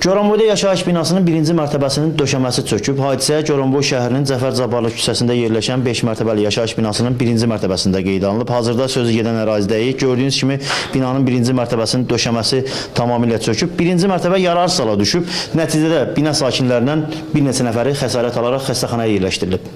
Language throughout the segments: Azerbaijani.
Goranboyda yaşayış binasının birinci mərtəbəsinin döşəməsi çöküb. Hadisə Goranboy şəhərinin Cəfər Cabbarlı küçəsində yerləşən 5 mərtəbəli yaşayış binasının birinci mərtəbəsində qeydə alınıb. Hazırda sözü gedən ərazidəyik. Gördüyünüz kimi binanın birinci mərtəbəsinin döşəməsi tamamilə çöküb. Birinci mərtəbə yararsız hala düşüb. Nəticədə bina sakinlərindən bir neçə nəfəri xəsarət alaraq xəstəxanaya yerləşdirilib.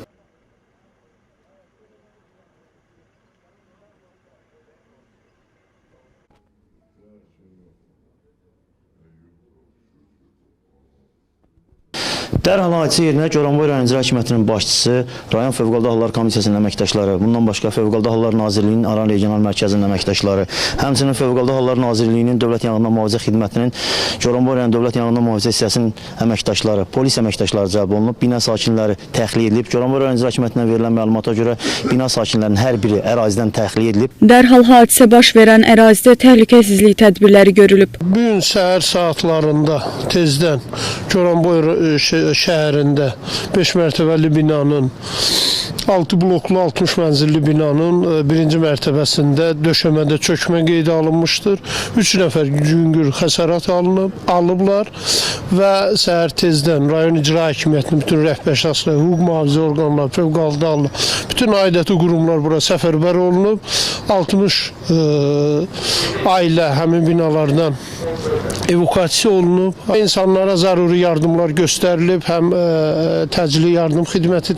Dərhal hadisə yerinə Goranboy rayon icra hakimiyyətinin başçısı, rayon Fövqəladə Hallar Komissiyasının əməkdaşları, bundan başqa Fövqəladə Hallar Nazirliyinin Aran Regional Mərkəzinin əməkdaşları, həmçinin Fövqəladə Hallar Nazirliyinin Dövlət Yanğından Mühafizə Xidmətinin Goranboy rayon Dövlət Yanğından Mühafizə hissəsinin əməkdaşları, polis əməkdaşları cəlb olunub, bina sakinləri təxliyə edilib. Goranboy rayon icra hakimiyyətindən verilən məlumata görə bina sakinlərinin hər biri ərazidən təxliyə edilib. Dərhal hadisə baş verən ərazidə təhlükəsizlik tədbirləri görülüb. Bu gün səhər saatlarında tezdən Goranboy şəhərində 5 mərtəbəli binanın 6 bloklu 60 mənzilli binanın birinci mərtəbəsində döşəmədə çökmə qeydə alınmışdır. 3 nəfər yüngül xəsarət alıblar və səhər tezdən rayon icra hakimiyyətinin bütün rəhbər şəxslər, hüquq mühafizə orqanları, Fövqəladə Hallar, bütün aidiyyatı qurumlar bura səfərbər olunub. 60 ailə həmin binalardan evakuasiya olunub. İnsanlara zəruri yardımlar göstərilib. Həm təcili yardım xidməti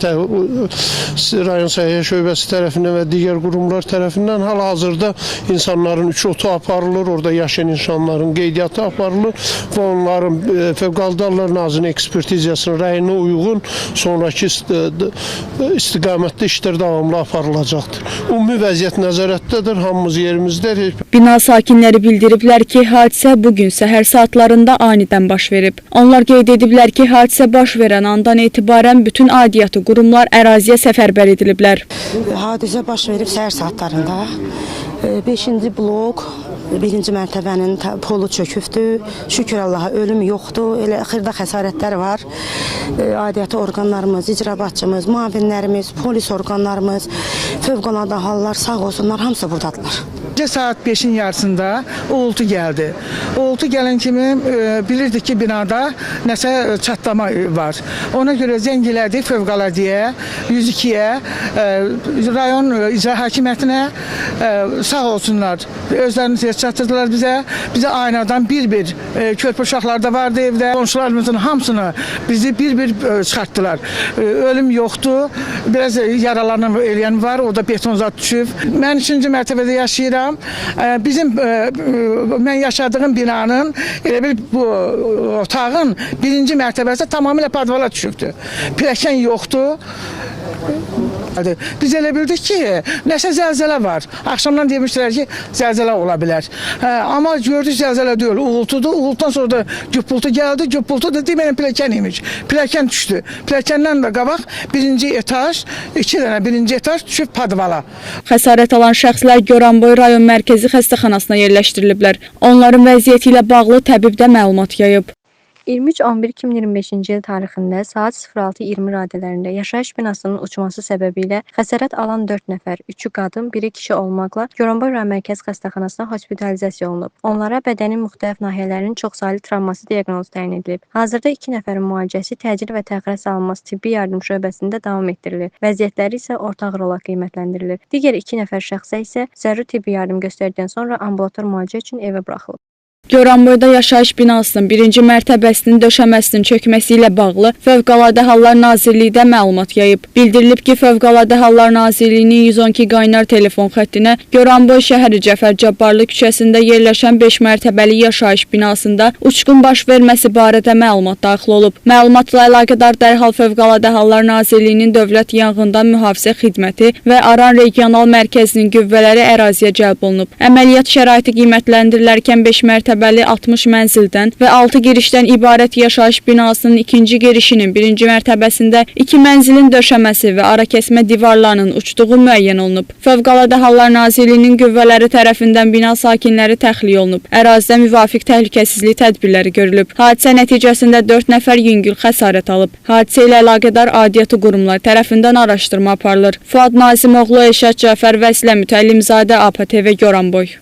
rayon səhiyyə şöbəsi tərəfindən və digər qurumlar tərəfindən hal-hazırda insanların 3 otu aparılır. Orada yaşayan insanların qeydiyyatı aparılır və onların Fövqəladə Hallar Nazirliyinin ekspertizasının rəyinə uyğun sonraki istiqamətdə işlər davamlı aparılacaqdır. Ümumi vəziyyət nəzarətdədir, hamımız yerimizdədir. Bina sakinləri bildiriblər ki, hadisə bugün səhər saatlarında anidən baş verib. Onlar qeyd ediblər ki, hadisə baş verən andan etibarən bütün aidiyyatı qurumlar əraziyə səfərbər ediliblər. Hadisə baş verib səhər saatlarında. 5-ci blok, 1-ci mərtəbənin polu çökübdür. Şükür Allaha ölüm yoxdur. Elə xırda xəsarətlər var. Aidiyyatı orqanlarımız, icrabatçımız, müavinlərimiz, polis orqanlarımız, Fövqəladə Hallar sağ olsunlar, hamısı buradadılar. Saat 5'in yarısında uğultu geldi. Uğultu gelen kimi bilirdik ki binada nəsə çatlama var. Ona göre zəngilədik Fövqələdəyə, 102'ye, rayon icra hakimiyyətinə sağ olsunlar. Özlərini ses çatdırdılar bize. Bize aynadan bir körpə uşaqlar da vardı evdə. Qonşularımızın hamısını bizi bir çıxarttılar. Ölüm yoxdur. Biraz yaralanan eləyən var. O da betonzat düşüb. Mən 3-cü mərtəbədə yaşayıram. Mən yaşadığım binanın elə bir bu otağın 1-ci mərtəbəsi tamamilə padvala düşübdür. Pilləkən yoxdur. Biz elə bildik ki, nəsə zəlzələ var. Axşamdan demişdilər ki, zəlzələ ola bilər. Amma gördük zəlzələ deyil, uğultudur. Uğultudan sonra da güppultu gəldi. Güppultu da deməyən pilləkən imiş. Pilləkən düşdü. Pilləkəndən də qabaq 1-ci etaj, 2 dənə 1-ci etaj düşüb padvala. Xəsarət alan şəxslər Goranboy rayon mərkəzi xəstəxanasına yerləşdiriliblər. Onların vəziyyəti ilə bağlı təbibdə məlumat yayıb. 23-11-2025-ci il tarixində saat 06:20 radələrində yaşayış binasının uçması səbəbilə xəsarət alan 4 nəfər, 3-ü qadın, 1-i kişi olmaqla Goranboy rayon mərkəzi xəstəxanasına hospitalizasiya olunub. Onlara bədənin müxtəlif nahiyələrinin çoxsaylı travması diaqnozu təyin edilib. Hazırda 2 nəfərin müalicəsi təcil və təxirə salınması tibbi yardım şöbəsində davam etdirilir. Vəziyyətləri isə orta ağır olaraq qiymətləndirilir. Digər 2 nəfər şəxsə isə zəruri tibbi yardım göstərdikdən sonra ambulator müalicə üçün evə buraxılıb. Goranboyda yaşayış binasının 1-ci mərtəbəsinin döşəməsinin çökməsi ilə bağlı Fövqəladə Hallar Nazirliyidə məlumat yayıb. Bildirilib ki, Fövqəladə Hallar Nazirliyinin 112 qaynar telefon xəttinə Goranboy şəhəri Cəfər Cabbarlı küçəsində yerləşən 5 mərtəbəli yaşayış binasında uçqun baş verməsi barədə məlumat daxil olub. Məlumatla əlaqədar dərhal Fövqəladə Hallar Nazirliyinin Dövlət Yanğından Mühafizə Xidməti və Aran Regional Mərkəzinin qüvvələri əraziyə cəlb olunub. Əməliyyat şəraiti qiymətləndirilərkən 5 mərtəbəli 60 mənzildən və 6 girişdən ibarət yaşayış binasının 2-ci girişinin 1-ci mərtəbəsində 2 mənzilin döşəməsi və arakəsmə divarlarının uçduğu müəyyən olunub. Fövqəladə Hallar Nazirliyinin qüvvələri tərəfindən bina sakinləri təxliyə olunub. Ərazidə müvafiq təhlükəsizlik tədbirləri görülüb. Hadisə nəticəsində 4 nəfər yüngül xəsarət alıb. Hadisə ilə əlaqədar aidiyyatı qurumlar tərəfindən araşdırma aparılır. Fuad Nazimoğlu, Elşad Cəfər, Vəsilə Mütəllimzadə, APTV Goranboy.